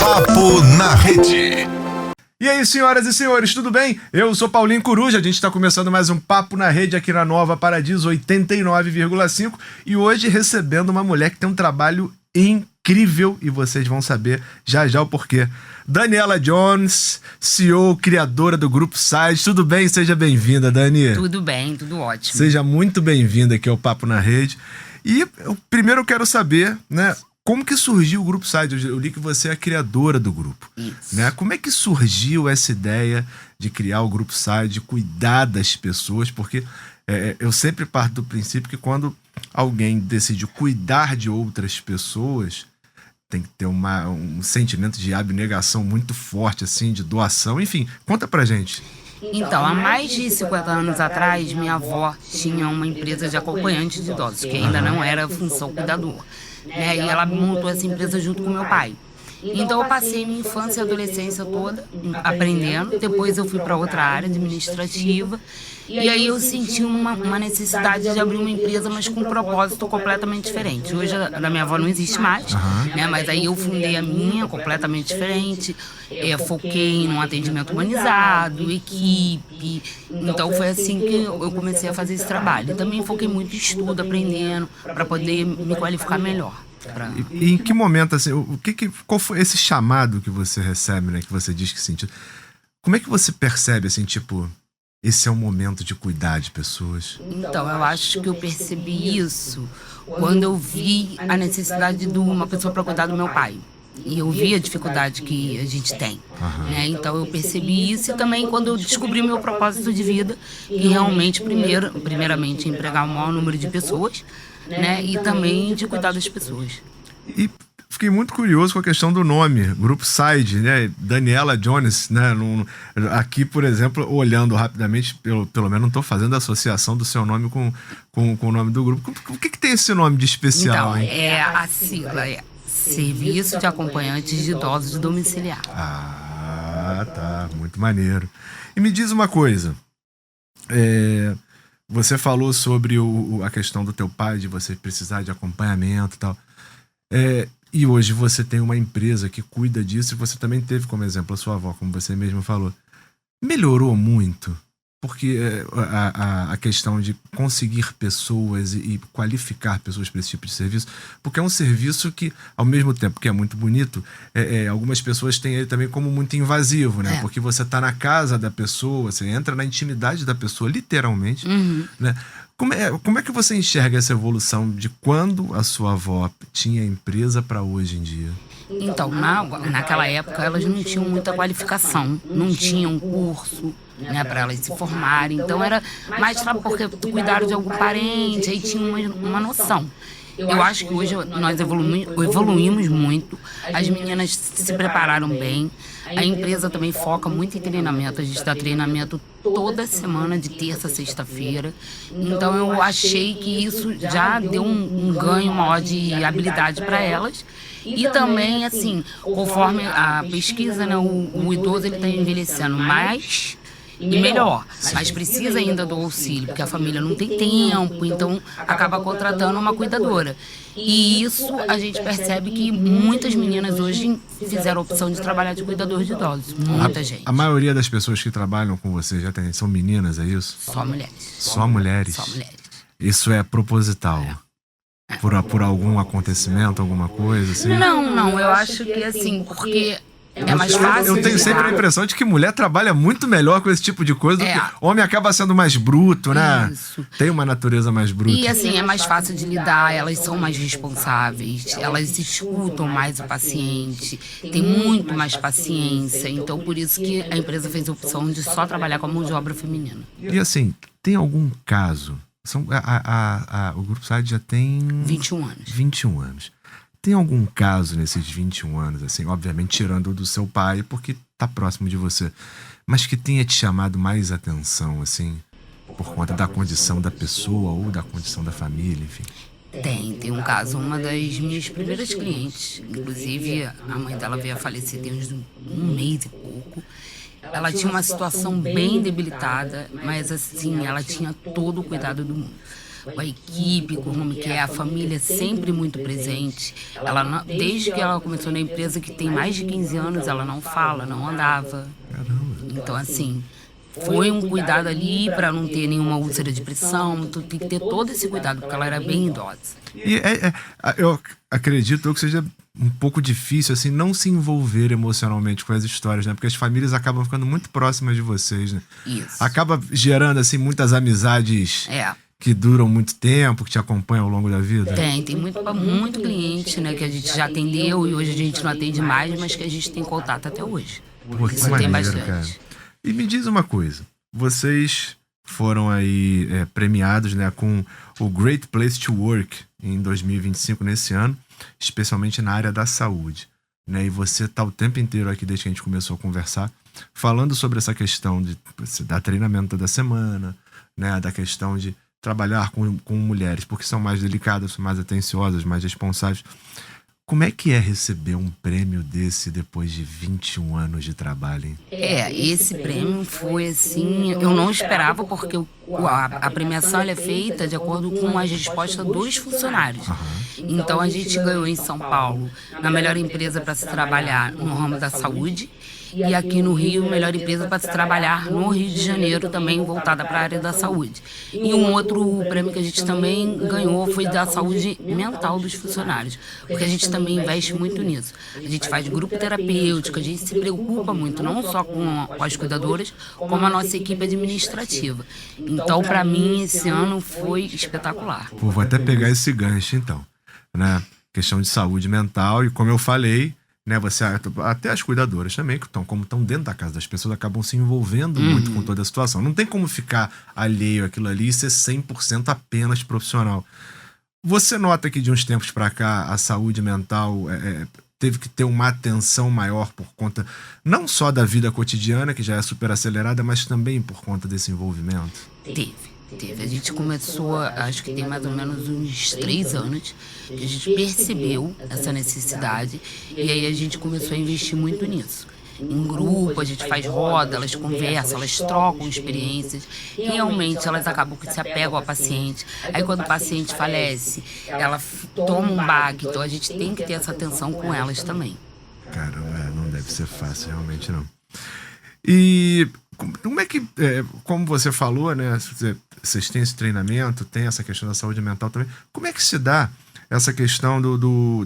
Papo na Rede. E aí, senhoras e senhores, tudo bem? Eu sou Paulinho Coruja, a gente está começando mais um Papo na Rede aqui na Nova Paradiso 89,5 e hoje recebendo uma mulher que tem um trabalho incrível e vocês vão saber já já o porquê. Daniela Jones, CEO, criadora do Grupo Side. Tudo bem? Seja bem-vinda, Dani. Tudo bem, tudo ótimo. Seja muito bem-vinda aqui ao Papo na Rede. E primeiro eu quero saber, né, como que surgiu o Grupo Side? Eu li que você é a criadora do grupo. Isso. Né? Como é que surgiu essa ideia de criar o Grupo Side, de cuidar das pessoas? Porque eu sempre parto do princípio que quando alguém decide cuidar de outras pessoas, tem que ter um sentimento de abnegação muito forte, assim, de doação. Enfim, conta pra gente. Então, há mais de 50 anos atrás, minha avó tinha uma empresa de acompanhantes de idosos, que ainda não era função cuidador. Né? E ela montou essa empresa junto com meu pai. Então eu passei minha infância e adolescência toda aprendendo. Depois eu fui para outra área administrativa. E aí eu senti uma necessidade de abrir uma empresa, mas com um propósito completamente diferente. Hoje a da minha avó não existe mais, né? Mas aí eu fundei a minha completamente diferente. Foquei num atendimento humanizado, equipe. Então foi assim que eu comecei a fazer esse trabalho. E também foquei muito em estudo, aprendendo, para poder me qualificar melhor. E em que momento, assim, qual foi esse chamado que você recebe, né? Que você diz que sentiu? Como é que você percebe, assim, tipo, esse é o momento de cuidar de pessoas? Então, eu acho que eu percebi isso quando eu vi a necessidade de uma pessoa para cuidar do meu pai. E eu vi a dificuldade que a gente tem. Né? Então eu percebi isso e também quando eu descobri meu propósito de vida, que realmente, primeiramente, empregar o maior número de pessoas, né? E também de cuidar das pessoas. E fiquei muito curioso com a questão do nome, Grupo Side, né? Daniela Jones, né? Aqui, por exemplo, olhando rapidamente, pelo menos não estou fazendo a associação do seu nome com o nome do grupo. O que tem esse nome de especial, então, hein? A sigla é Serviço de Acompanhantes de Idosos Domiciliar. Ah, tá. Muito maneiro. E me diz uma coisa. Você falou sobre a questão do teu pai, de você precisar de acompanhamento e tal. E hoje você tem uma empresa que cuida disso e você também teve como exemplo a sua avó, como você mesmo falou. Melhorou muito? Porque a questão de conseguir pessoas e qualificar pessoas para esse tipo de serviço, porque é um serviço que, ao mesmo tempo que é muito bonito, algumas pessoas têm ele também como muito invasivo, né? Porque você está na casa da pessoa, você entra na intimidade da pessoa, literalmente, né? Como é que você enxerga essa evolução de quando a sua avó tinha empresa para hoje em dia? Então, naquela época, elas não tinham muita qualificação, não tinham curso, né, para elas se formarem. Então, era mais porque cuidaram de algum parente, aí tinha uma noção. Eu acho que hoje nós evoluímos muito, as meninas se prepararam bem, a empresa também foca muito em treinamento, a gente dá treinamento toda semana, de terça a sexta-feira. Então eu achei que isso já deu um ganho maior de habilidade para elas. E também, assim, conforme a pesquisa, né, o idoso ele está envelhecendo mais e melhor, mas precisa ainda do auxílio, porque a família não tem tempo, então acaba contratando uma cuidadora. E isso a gente percebe que muitas meninas hoje fizeram a opção de trabalhar de cuidador de idosos, muita gente. A maioria das pessoas que trabalham com você são meninas, é isso? Só mulheres. Só mulheres? Só mulheres. Isso é proposital? Por algum acontecimento, alguma coisa assim? Não, eu acho que assim, porque é mais fácil. Eu tenho sempre a impressão de que mulher trabalha muito melhor com esse tipo de coisa do que homem acaba sendo mais bruto, né? Isso. Tem uma natureza mais bruta. E assim, é mais fácil de lidar, elas são mais responsáveis, elas escutam mais o paciente, tem muito mais paciência. Então, por isso que a empresa fez a opção de só trabalhar com a mão de obra feminina. E assim, tem algum caso? O Grupo Side já tem 21 anos. 21 anos. Tem algum caso nesses 21 anos, assim, obviamente tirando o do seu pai, porque tá próximo de você, mas que tenha te chamado mais atenção, assim, por conta da condição da pessoa ou da condição da família, enfim? Tem um caso, uma das minhas primeiras clientes, inclusive a mãe dela veio a falecer tem um mês e pouco. Ela tinha uma situação bem debilitada, mas assim, ela tinha todo o cuidado do mundo. com a equipe, como que é, a família sempre muito presente. Ela não, desde que ela começou na empresa, que tem mais de 15 anos, ela não fala, não andava. Então, assim, foi um cuidado ali para não ter nenhuma úlcera de pressão, tu tem que ter todo esse cuidado, porque ela era bem idosa. E eu acredito que seja um pouco difícil, assim, não se envolver emocionalmente com as histórias, né? Porque as famílias acabam ficando muito próximas de vocês, né? Isso. Acaba gerando, assim, muitas amizades que duram muito tempo, que te acompanham ao longo da vida. Tem muito cliente, né, que a gente já atendeu e hoje a gente não atende mais, mas que a gente tem contato até hoje. Pô, que Isso maneiro, tem bastante. cara. E me diz uma coisa, vocês foram aí premiados, né, com o Great Place to Work em 2025, nesse ano, especialmente na área da saúde, né? E você tá o tempo inteiro aqui, desde que a gente começou a conversar, falando sobre essa questão de dar treinamento toda semana, né, da questão de trabalhar com mulheres, porque são mais delicadas, são mais atenciosas, mais responsáveis. Como é que é receber um prêmio desse depois de 21 anos de trabalho, hein? Esse prêmio foi assim, eu não esperava, porque a premiação ela é feita de acordo com as respostas dos funcionários. Então a gente ganhou em São Paulo na melhor empresa para se trabalhar no ramo da saúde, e aqui no Rio, melhor empresa para se trabalhar no Rio de Janeiro, também voltada para a área da saúde. E um outro prêmio que a gente também ganhou foi da saúde mental dos funcionários, porque a gente também investe muito nisso. A gente faz grupo terapêutico, a gente se preocupa muito, não só com as cuidadoras, como a nossa equipe administrativa. Então, para mim, esse ano foi espetacular. Pô, vou até pegar esse gancho, então, né? Questão de saúde mental, e como eu falei, né, você, até as cuidadoras também, que como estão dentro da casa das pessoas, acabam se envolvendo muito com toda a situação. Não tem como ficar alheio àquilo ali e ser 100% apenas profissional. Você nota que de uns tempos para cá a saúde mental teve que ter uma atenção maior por conta não só da vida cotidiana, que já é super acelerada, mas também por conta desse envolvimento? Teve. A gente começou, acho que tem mais ou menos uns 3 anos, que a gente percebeu essa necessidade, e aí a gente começou a investir muito nisso. Em grupo, a gente faz roda, elas conversam, elas trocam experiências, e realmente elas acabam que se apegam ao paciente. Aí quando o paciente falece, ela toma um baque, então a gente tem que ter essa atenção com elas também. Cara, não deve ser fácil, realmente não. E como é que, como você falou, né, vocês têm esse treinamento, tem essa questão da saúde mental também, como é que se dá essa questão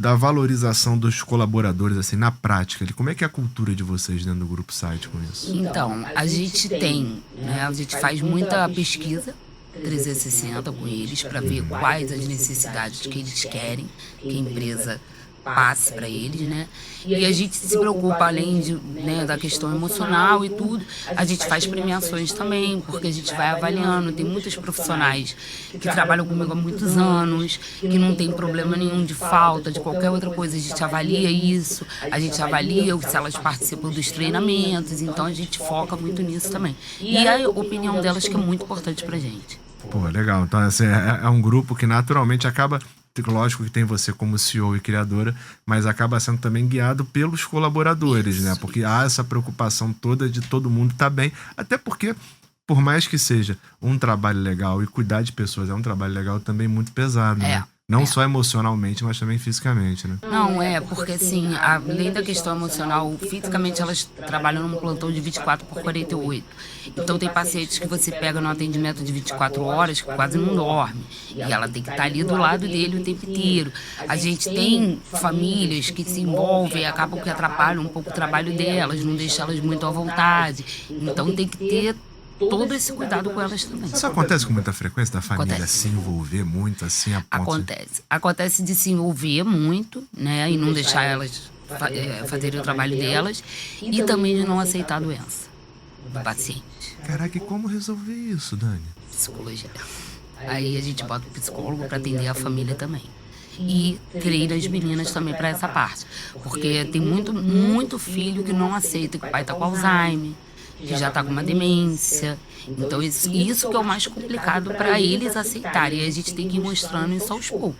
da valorização dos colaboradores, assim, na prática? Como é que é a cultura de vocês dentro do Grupo Site com isso? Então, a gente tem, né, a gente faz muita pesquisa 360 com eles para ver quais as necessidades que eles querem que a empresa passe para eles, né? E a gente se preocupa, além da questão emocional e tudo, a gente faz premiações também, porque a gente vai avaliando. Tem muitos profissionais que trabalham comigo há muitos anos, que não tem problema nenhum de falta, de qualquer outra coisa. A gente avalia isso, a gente avalia se elas participam dos treinamentos, então a gente foca muito nisso também. E a opinião delas que é muito importante pra gente. Pô, legal. Então, assim, é um grupo que naturalmente acaba... Lógico que tem você como CEO e criadora, mas acaba sendo também guiado pelos colaboradores, né? Porque há essa preocupação toda de todo mundo estar bem. Até porque, por mais que seja um trabalho legal, e cuidar de pessoas é um trabalho legal também muito pesado, né? Não só emocionalmente, mas também fisicamente, né? Não, porque assim, além da questão emocional, fisicamente elas trabalham num plantão de 24/48. Então tem pacientes que você pega no atendimento de 24 horas que quase não dorme. E ela tem que estar ali do lado dele o tempo inteiro. A gente tem famílias que se envolvem e acabam que atrapalham um pouco o trabalho delas, não deixam elas muito à vontade. Então tem que ter todo esse cuidado com elas também. Isso acontece com muita frequência, da família se envolver muito, assim, a ponto... Acontece de se envolver muito, né, e não deixar elas fazerem o trabalho delas, e também de não aceitar a doença do paciente. Caraca, e como resolver isso, Dani? Psicologia. Aí a gente bota o psicólogo para atender a família também. E treina as meninas também para essa parte, porque tem muito filho que não aceita que o pai tá com Alzheimer, que já está com uma demência. Então isso que é o mais complicado para eles aceitarem. E a gente tem que ir mostrando isso aos poucos.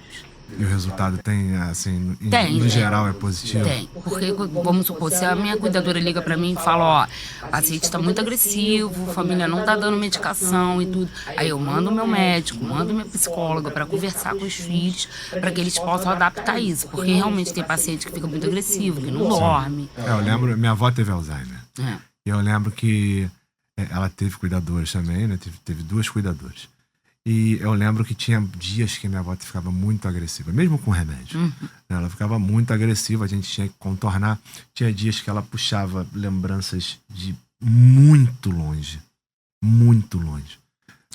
E o resultado tem, assim, Tem. no geral é positivo? Tem, porque, vamos supor, se a minha cuidadora liga pra mim e fala, ó, o paciente tá muito agressivo, a família não tá dando medicação e tudo, aí eu mando o meu médico, mando minha psicóloga pra conversar com os filhos, pra que eles possam adaptar isso, porque realmente tem paciente que fica muito agressivo, que não dorme. Eu lembro, minha avó teve Alzheimer. É. E eu lembro que ela teve cuidadores também, né? Teve 2 cuidadoras. E eu lembro que tinha dias que minha avó ficava muito agressiva, mesmo com remédio. Ela ficava muito agressiva, a gente tinha que contornar. Tinha dias que ela puxava lembranças de muito longe,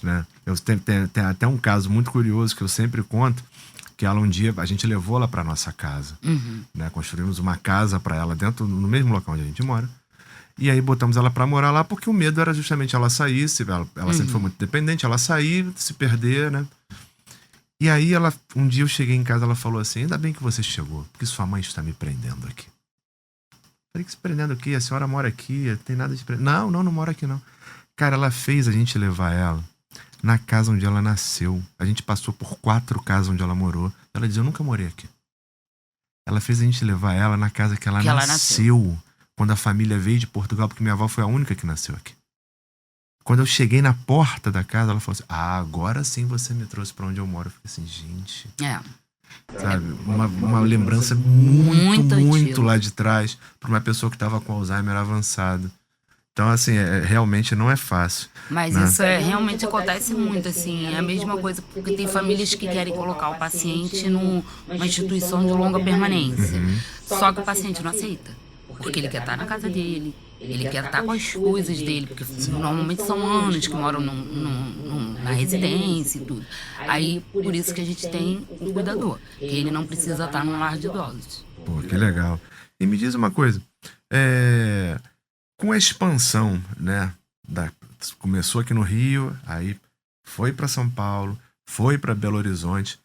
né? Eu tenho até um caso muito curioso que eu sempre conto, que ela um dia, a gente levou ela para nossa casa, né? Construímos uma casa para ela dentro, no mesmo local onde a gente mora. E aí botamos ela pra morar lá porque o medo era justamente ela sair, ela sempre foi muito dependente, ela sair, se perder, né? E aí um dia eu cheguei em casa, ela falou assim, ainda bem que você chegou, porque sua mãe está me prendendo aqui. Falei, que se prendendo aqui? A senhora mora aqui, tem nada de prender. Não mora aqui não. Cara, ela fez a gente levar ela na casa onde ela nasceu. A gente passou por 4 casas onde ela morou. Ela dizia, eu nunca morei aqui. Ela fez a gente levar ela na casa que ela nasceu. Quando a família veio de Portugal, porque minha avó foi a única que nasceu aqui. Quando eu cheguei na porta da casa, ela falou assim, agora sim você me trouxe pra onde eu moro. Eu fiquei assim, gente... Sabe? Uma lembrança muito lá de trás pra uma pessoa que tava com Alzheimer avançado. Então, assim, realmente não é fácil. Mas né? isso realmente acontece muito, assim. É a mesma coisa, porque tem famílias que querem colocar o paciente numa instituição de longa permanência. Só que o paciente não aceita. Porque ele quer estar na casa dele, ele quer estar com as coisas dele, porque normalmente são anos que moram na residência e tudo. Aí, por isso que a gente tem um cuidador, que ele não precisa estar num lar de idosos. Pô, que legal. E me diz uma coisa, com a expansão, né, começou aqui no Rio, aí foi para São Paulo, foi para Belo Horizonte,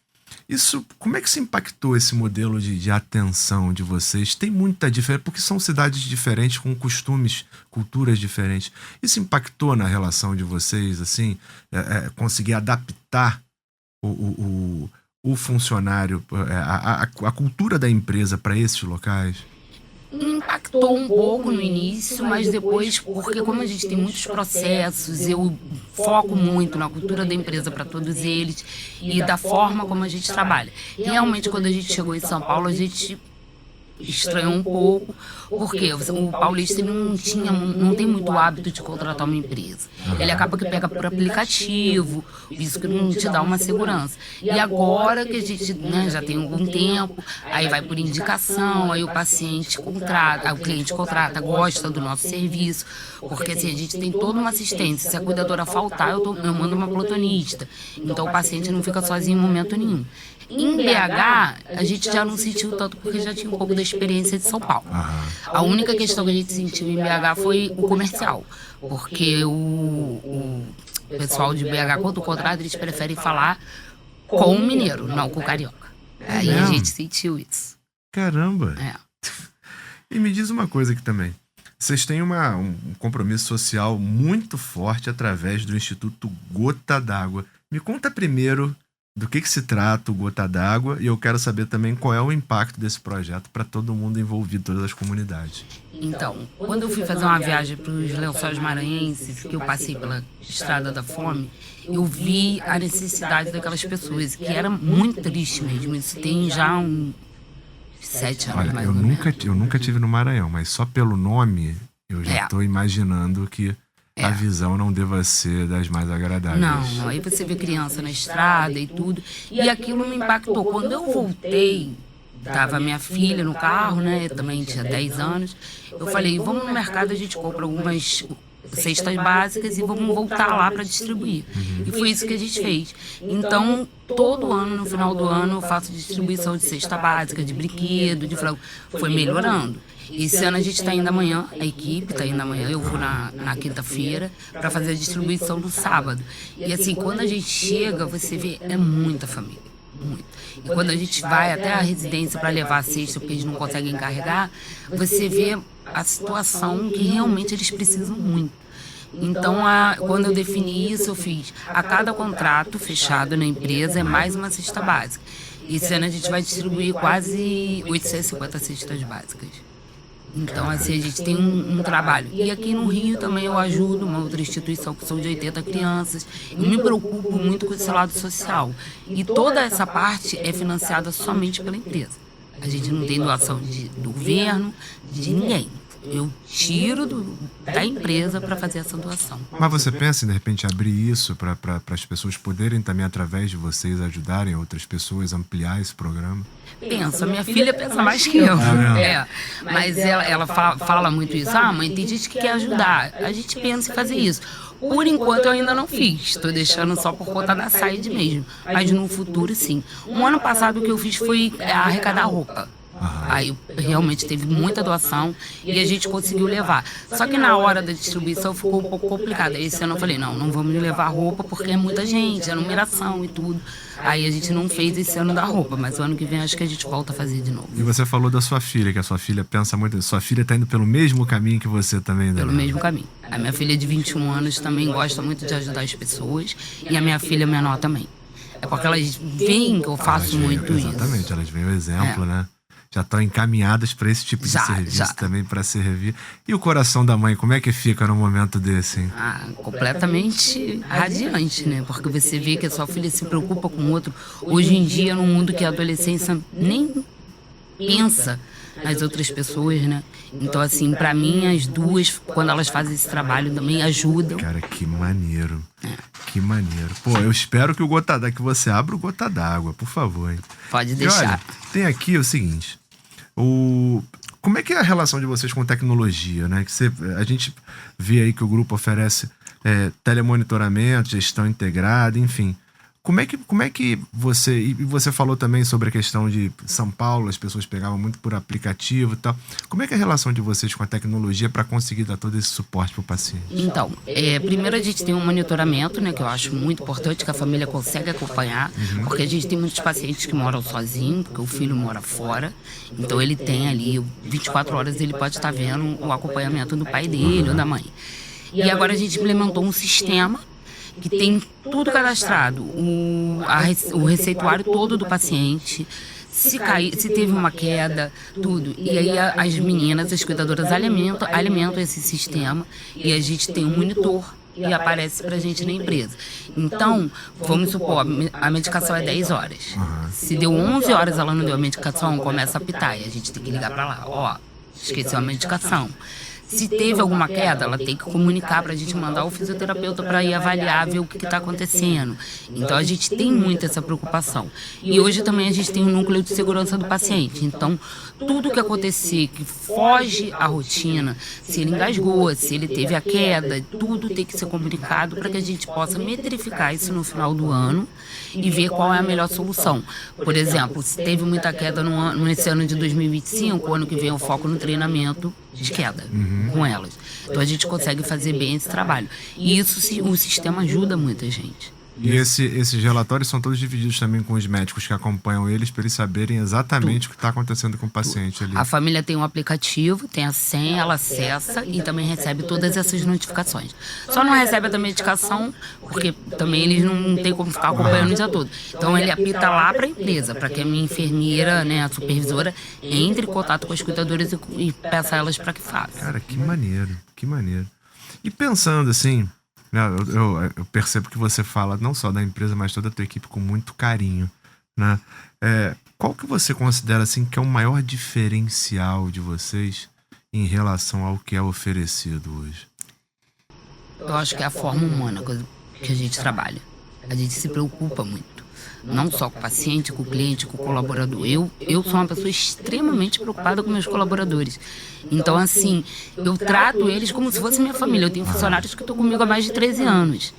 isso, como é que se impactou esse modelo de atenção de vocês? Tem muita diferença, porque são cidades diferentes, com costumes, culturas diferentes. Isso impactou na relação de vocês, assim, conseguir adaptar o funcionário, a cultura da empresa para esses locais? Impactou um pouco no início, mas depois, porque como a gente tem muitos processos, eu foco muito na cultura da empresa para todos eles e da forma como a gente trabalha. Realmente, quando a gente chegou em São Paulo, a gente estranhou um pouco, porque o paulista não tem muito hábito de contratar uma empresa. Ele acaba que pega por aplicativo, isso que não te dá uma segurança. E agora que a gente já tem algum tempo, aí vai por indicação, aí o paciente contrata, o cliente contrata, gosta do nosso serviço, porque assim, a gente tem toda uma assistência. Se a cuidadora faltar, eu mando uma plutonista. Então o paciente não fica sozinho em momento nenhum. Em BH, a gente já não sentiu tanto porque já tinha um pouco da experiência de São Paulo. A única questão que a gente sentiu em BH foi o comercial, porque o pessoal de BH, quando contrata, eles preferem falar com o mineiro, não com o carioca. Aí a gente sentiu isso. Caramba! E me diz uma coisa aqui também. Vocês têm um compromisso social muito forte através do Instituto Gota d'Água. Me conta primeiro do que se trata o Gota d'Água e eu quero saber também qual é o impacto desse projeto para todo mundo envolvido, todas as comunidades. Então, quando eu fui fazer uma viagem para os Lençóis Maranhenses, que eu passei pela Estrada da Fome, eu vi a necessidade daquelas pessoas, que era muito triste mesmo. Isso tem já 7 anos, mais ou menos. Eu nunca tive no Maranhão, mas só pelo nome eu já estou imaginando que a visão não deva ser das mais agradáveis. Não, aí você vê criança na estrada e tudo. E aquilo me impactou. Quando eu voltei, tava minha filha no carro, né? Eu também tinha 10 anos. Eu falei, vamos no mercado, a gente compra algumas cestas básicas e vamos voltar lá para distribuir. E foi isso que a gente fez. Então, todo ano, no final do ano, eu faço distribuição de cesta básica, de brinquedo, de frango. Foi melhorando. Esse ano a gente está indo amanhã, a equipe está indo amanhã, eu vou na quinta-feira para fazer a distribuição no sábado. E assim, quando a gente chega, você vê, é muita família, muito. E quando a gente vai até a residência para levar a cesta, porque eles não conseguem carregar, você vê a situação que realmente eles precisam muito. Então, quando eu defini isso, eu fiz a cada contrato fechado na empresa é mais uma cesta básica. Esse ano a gente vai distribuir quase 850 cestas básicas. Então, assim, a gente tem um trabalho. E aqui no Rio também eu ajudo uma outra instituição que são de 80 crianças. Eu me preocupo muito com esse lado social. E toda essa parte é financiada somente pela empresa. A gente não tem doação do governo, de ninguém. Eu tiro da empresa para fazer essa doação. Mas você pensa em, de repente, abrir isso para as pessoas poderem também, através de vocês, ajudarem outras pessoas, ampliar esse programa? Pensa, minha filha pensa mais que eu. Mas ela fala muito isso. Ah, mãe, tem gente que quer ajudar. A gente pensa em fazer isso. Por enquanto eu ainda não fiz. Estou deixando só por conta da saída mesmo. Mas no futuro, sim. Um ano passado o que eu fiz foi arrecadar roupa. Aí realmente teve muita doação e a gente conseguiu levar. Só que na hora da distribuição ficou um pouco complicado. Esse ano eu falei, não vamos levar roupa porque é muita gente, é numeração e tudo. Aí a gente não fez esse ano da roupa, mas o ano que vem acho que a gente volta a fazer de novo. E você falou da sua filha, que a sua filha pensa muito. Sua filha está indo pelo mesmo caminho que você também, né? Pelo mesmo caminho. A minha filha de 21 anos também gosta muito de ajudar as pessoas e a minha filha menor também. É porque elas veem que eu faço muito isso. Exatamente, elas veem o exemplo, né? Já estão encaminhadas para esse tipo de serviço também, para servir. E o coração da mãe, como é que fica num momento desse, hein? Completamente radiante, né? Porque você vê que a sua filha se preocupa com o outro. Hoje em dia, num mundo que a adolescência nem pensa nas outras pessoas, né? Então, assim, pra mim, as duas, quando elas fazem esse trabalho, também ajudam. Cara, que maneiro. Que maneiro. Pô, eu espero que que você abra o Gota d'Água, por favor, hein? Pode deixar. E olha, tem aqui o seguinte. Como é que é a relação de vocês com tecnologia, né? A gente vê aí que o grupo oferece telemonitoramento, gestão integrada, enfim. Como é que você... E você falou também sobre a questão de São Paulo, as pessoas pegavam muito por aplicativo e tal. Como é que é a relação de vocês com a tecnologia para conseguir dar todo esse suporte para o paciente? Então, primeiro a gente tem um monitoramento, né, que eu acho muito importante, que a família consegue acompanhar, porque a gente tem muitos pacientes que moram sozinhos, porque o filho mora fora. Então ele tem ali, 24 horas ele pode estar vendo o acompanhamento do pai dele ou da mãe. E agora a gente implementou um sistema que tem tudo cadastrado, o receituário todo do paciente, se teve uma queda, tudo. E aí as meninas, as cuidadoras alimentam esse sistema e a gente tem um monitor e aparece pra gente na empresa. Então, vamos supor, a medicação é 10 horas. Se deu 11 horas ela não deu a medicação, começa a apitar e a gente tem que ligar pra lá, esqueceu a medicação. Se teve alguma queda, ela tem que comunicar para a gente mandar o fisioterapeuta para ir avaliar, ver o que está acontecendo. Então, a gente tem muito essa preocupação. E hoje também a gente tem um núcleo de segurança do paciente. Então, tudo que acontecer que foge à rotina, se ele engasgou, se ele teve a queda, tudo tem que ser comunicado para que a gente possa metrificar isso no final do ano e ver qual é a melhor solução. Por exemplo, se teve muita queda nesse ano de 2025, o ano que vem eu foco no treinamento de queda com elas. Então a gente consegue fazer bem esse trabalho. E isso, o sistema ajuda muita gente. E esses relatórios são todos divididos também com os médicos que acompanham eles, para eles saberem exatamente o que está acontecendo com o paciente ali. A família tem um aplicativo, tem a senha, ela acessa e também recebe todas essas notificações. Só não recebe a medicação, porque também eles não têm como ficar acompanhando o dia todo. Então ele apita lá para a empresa, para que a minha enfermeira, né, a supervisora, entre em contato com as cuidadoras e peça a elas para que façam. Cara, que maneiro, que maneiro. E pensando assim... Eu percebo que você fala não só da empresa, mas toda a tua equipe com muito carinho, né? Qual que você considera assim, que é o maior diferencial de vocês em relação ao que é oferecido hoje? Eu acho que é a forma humana que a gente trabalha. A gente se preocupa muito. Não só com o paciente, com o cliente, com o colaborador. Eu sou uma pessoa extremamente preocupada com meus colaboradores. Então, assim, eu trato eles como se fosse minha família. Eu tenho funcionários que estão comigo há mais de 13 anos.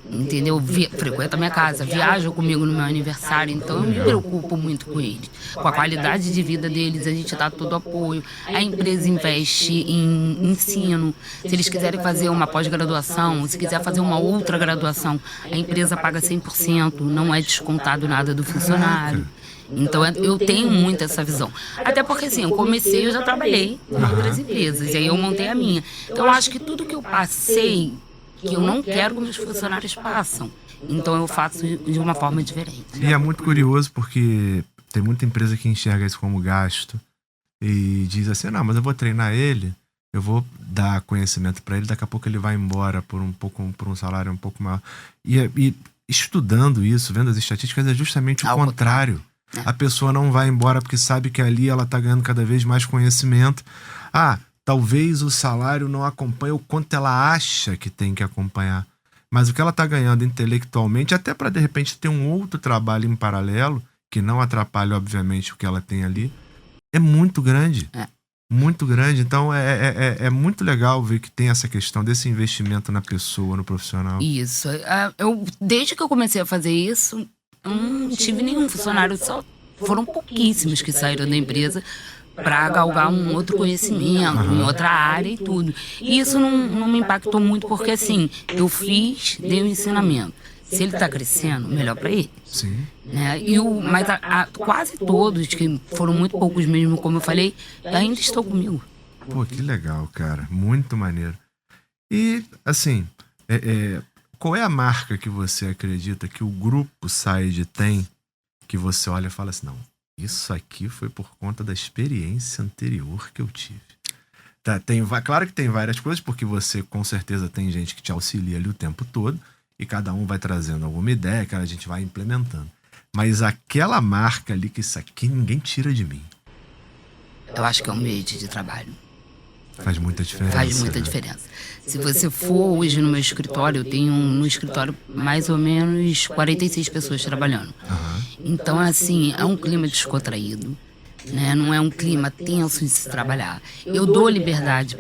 Entendeu? Frequenta a minha casa, viajam comigo no meu aniversário. Então, eu me preocupo muito com eles. Com a qualidade de vida deles, a gente dá todo o apoio. A empresa investe em ensino. Se eles quiserem fazer uma pós-graduação, se quiser fazer uma outra graduação, a empresa paga 100%, não é descontado nada do funcionário. Então, eu tenho muito essa visão. Até porque, assim, eu já trabalhei em outras empresas, e aí eu montei a minha. Então, eu acho que tudo que eu passei, que eu não quero que meus funcionários passam. Então eu faço de uma forma diferente. E é muito curioso porque Tem muita empresa que enxerga isso como gasto e diz assim, não, mas eu vou treinar ele, eu vou dar conhecimento para ele, daqui a pouco ele vai embora por um salário um pouco maior. E estudando isso, vendo as estatísticas, é justamente o contrário. A pessoa não vai embora porque sabe que ali ela tá ganhando cada vez mais conhecimento. Talvez o salário não acompanhe o quanto ela acha que tem que acompanhar. Mas o que ela tá ganhando intelectualmente, até para de repente ter um outro trabalho em paralelo, que não atrapalhe, obviamente, o que ela tem ali, é muito grande. Muito grande. Então é muito legal ver que tem essa questão desse investimento na pessoa, no profissional. Isso. Desde que eu comecei a fazer isso, não tive nenhum funcionário, só foram pouquíssimos que saíram da empresa para galgar um outro conhecimento, em outra área e tudo. E isso não me impactou muito, porque assim, eu dei um ensinamento. Se ele está crescendo, melhor para ele. Sim. Né? Mas quase todos, que foram muito poucos mesmo, como eu falei, ainda estão comigo. Pô, que legal, cara. Muito maneiro. E, assim, qual é a marca que você acredita que o grupo Said tem, que você olha e fala assim, não, isso aqui foi por conta da experiência anterior que eu tive. Claro que tem várias coisas, porque você com certeza tem gente que te auxilia ali o tempo todo, e cada um vai trazendo alguma ideia que a gente vai implementando. Mas aquela marca ali, que isso aqui ninguém tira de mim. Eu acho que é um ambiente de trabalho. Faz muita diferença. Faz muita diferença. Se você for hoje no meu escritório, eu tenho no escritório mais ou menos 46 pessoas trabalhando. Então, assim, é um clima descontraído. Né? Não é um clima tenso de se trabalhar. Eu dou liberdade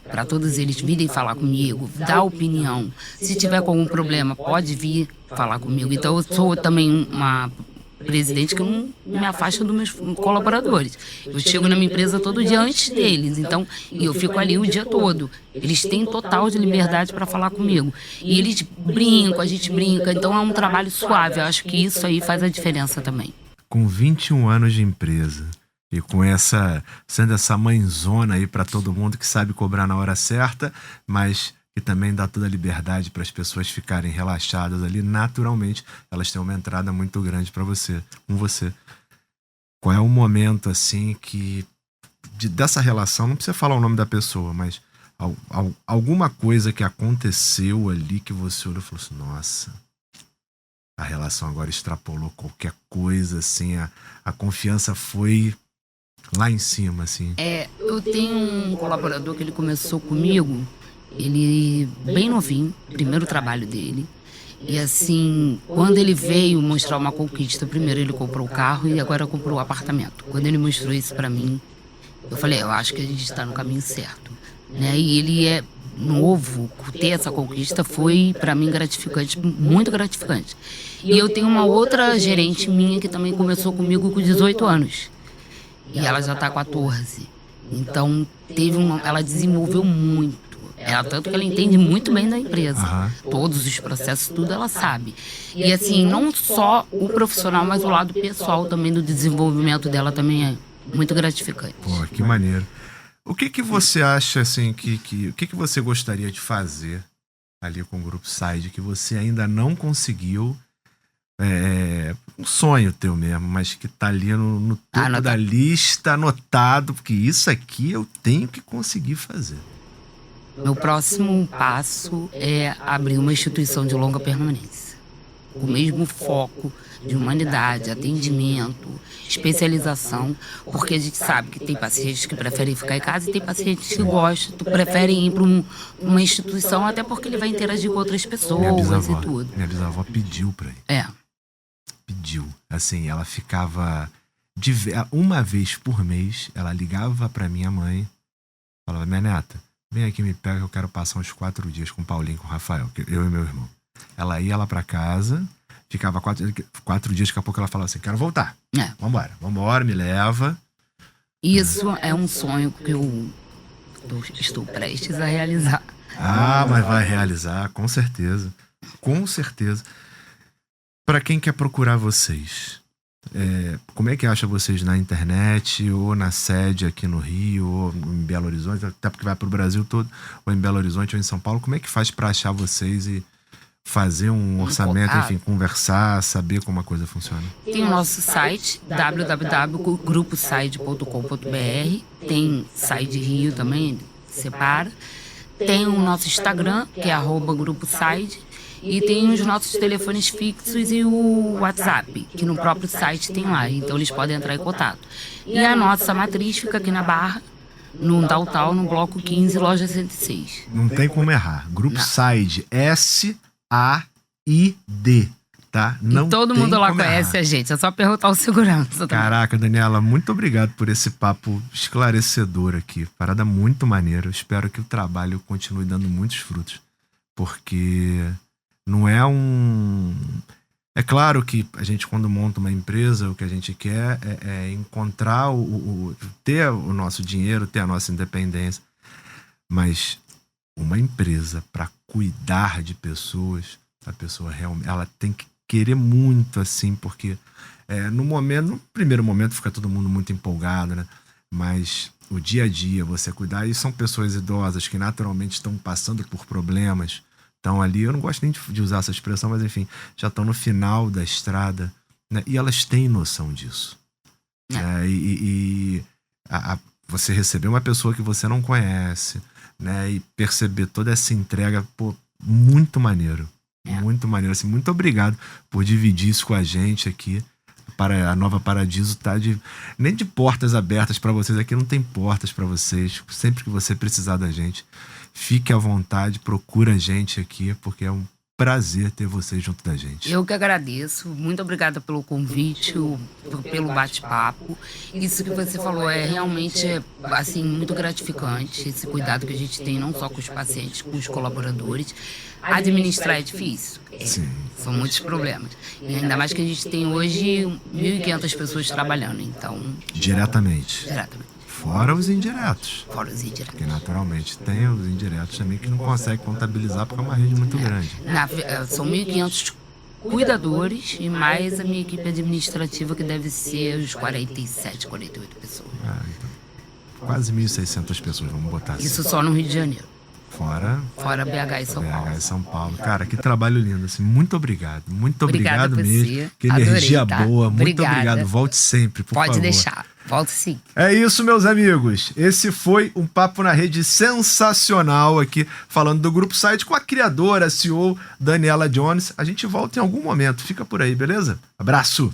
para todos eles virem falar comigo, dar opinião. Se tiver com algum problema, pode vir falar comigo. Então, eu sou também uma presidente que não me afasta dos meus colaboradores. Eu chego na minha empresa todo dia antes deles, então, e eu fico ali o dia todo. Eles têm total de liberdade para falar comigo. E eles brincam, a gente brinca, então é um trabalho suave. Eu acho que isso aí faz a diferença também. Com 21 anos de empresa e com sendo essa mãezona aí para todo mundo que sabe cobrar na hora certa, mas que também dá toda a liberdade para as pessoas ficarem relaxadas ali, naturalmente elas têm uma entrada muito grande com você. Qual é o momento assim dessa relação, não precisa falar o nome da pessoa, mas alguma coisa que aconteceu ali que você olhou e falou assim, nossa, a relação agora extrapolou qualquer coisa, assim, a confiança foi lá em cima, assim. Eu tenho um colaborador que ele começou comigo, ele bem novinho, primeiro trabalho dele. E assim, quando ele veio mostrar uma conquista, primeiro ele comprou o carro e agora comprou o apartamento. Quando ele mostrou isso pra mim, eu falei, eu acho que a gente está no caminho certo. Né? E ele é novo, ter essa conquista foi pra mim gratificante, muito gratificante. E eu tenho uma outra gerente minha que também começou comigo com 18 anos. E ela já tá com 14. Então, ela desenvolveu muito. Tanto que ela entende muito bem da empresa. Todos os processos, tudo ela sabe. E assim, não só o profissional, mas o lado pessoal também do desenvolvimento dela também é muito gratificante. Pô, que maneiro. O que você acha, assim, o que você gostaria de fazer ali com o Grupo Said, que você ainda não conseguiu? Um sonho teu mesmo, mas que tá ali no topo da lista, anotado, porque isso aqui eu tenho que conseguir fazer. Meu próximo passo é abrir uma instituição de longa permanência. O mesmo foco de humanidade, atendimento, especialização, porque a gente sabe que tem pacientes que preferem ficar em casa e tem pacientes que preferem ir para uma instituição, até porque ele vai interagir com outras pessoas e tudo. Minha bisavó pediu pra ir. Pediu. Assim, ela ficava... Uma vez por mês, ela ligava pra minha mãe, falava, minha neta, vem aqui, me pega, eu quero passar uns 4 dias com o Paulinho, com o Rafael, eu e meu irmão. Ela ia lá pra casa, ficava 4 dias, daqui a pouco ela falava assim, quero voltar. Vambora, me leva. Isso é um sonho que eu estou prestes a realizar. Mas vai realizar, com certeza. Com certeza. Pra quem quer procurar vocês, como é que acha vocês na internet, ou na sede aqui no Rio, ou em Belo Horizonte, até porque vai pro Brasil todo, ou em Belo Horizonte, ou em São Paulo, como é que faz pra achar vocês e fazer um orçamento, contato. enfim, conversar, saber como a coisa funciona? Tem o nosso site, www.gruposide.com.br. Tem site Rio também, separa. Tem o nosso Instagram, que é @gruposide. E tem os nossos telefones fixos e o WhatsApp, que no próprio site tem lá. Então eles podem entrar em contato. E a nossa matriz fica aqui na Barra, no Downtown, no bloco 15, loja 106. Não tem como errar. Grupo Não. SAID, SAID, tá? Não E todo tem mundo lá como conhece errar. a gente, é só perguntar o segurança. Caraca, Daniela, muito obrigado por esse papo esclarecedor aqui. Parada muito maneira. Eu espero que o trabalho continue dando muitos frutos. Porque não é um... É claro que a gente, quando monta uma empresa, o que a gente quer é encontrar ter o nosso dinheiro, ter a nossa independência. Mas uma empresa, para cuidar de pessoas, a pessoa realmente ela tem que querer muito, assim, porque no primeiro momento fica todo mundo muito empolgado, né? Mas o dia a dia, você cuidar, e são pessoas idosas que naturalmente estão passando por problemas. Então ali, eu não gosto nem de usar essa expressão, mas enfim, já estão no final da estrada, né? E elas têm noção disso. Você receber uma pessoa que você não conhece, né? E perceber toda essa entrega, pô, muito maneiro. Muito maneiro. Assim, muito obrigado por dividir isso com a gente aqui. Para a Nova Paradiso tá nem de portas abertas para vocês. Aqui não tem portas para vocês. Sempre que você precisar da gente, fique à vontade, procura a gente aqui, porque é um prazer ter vocês junto da gente. Eu que agradeço. Muito obrigada pelo convite, pelo bate-papo. Isso que você falou é realmente assim, muito gratificante. Esse cuidado que a gente tem, não só com os pacientes, com os colaboradores. Administrar é difícil. Sim. São muitos problemas. E ainda mais que a gente tem hoje 1.500 pessoas trabalhando. Então, Diretamente. diretamente. Fora os indiretos. Fora os indiretos. Porque naturalmente tem os indiretos também que não consegue contabilizar porque é uma rede muito grande. São 1.500 cuidadores e mais a minha equipe administrativa, que deve ser os 47, 48 pessoas. Então, quase 1.600 pessoas, vamos botar assim. Isso só no Rio de Janeiro. Fora BH e São Paulo. BH e São Paulo. Cara, que trabalho lindo, assim. Muito obrigado. Muito Obrigada obrigado por mesmo. você. Que Adorei, energia tá? boa. Muito Obrigada. obrigado. Volte sempre, por favor. Pode deixar. Volto sim. É isso, meus amigos. Esse foi um Papo na Rede sensacional aqui, falando do Grupo SAID com a criadora, a CEO, Daniela Jones. A gente volta em algum momento. Fica por aí, beleza? Abraço!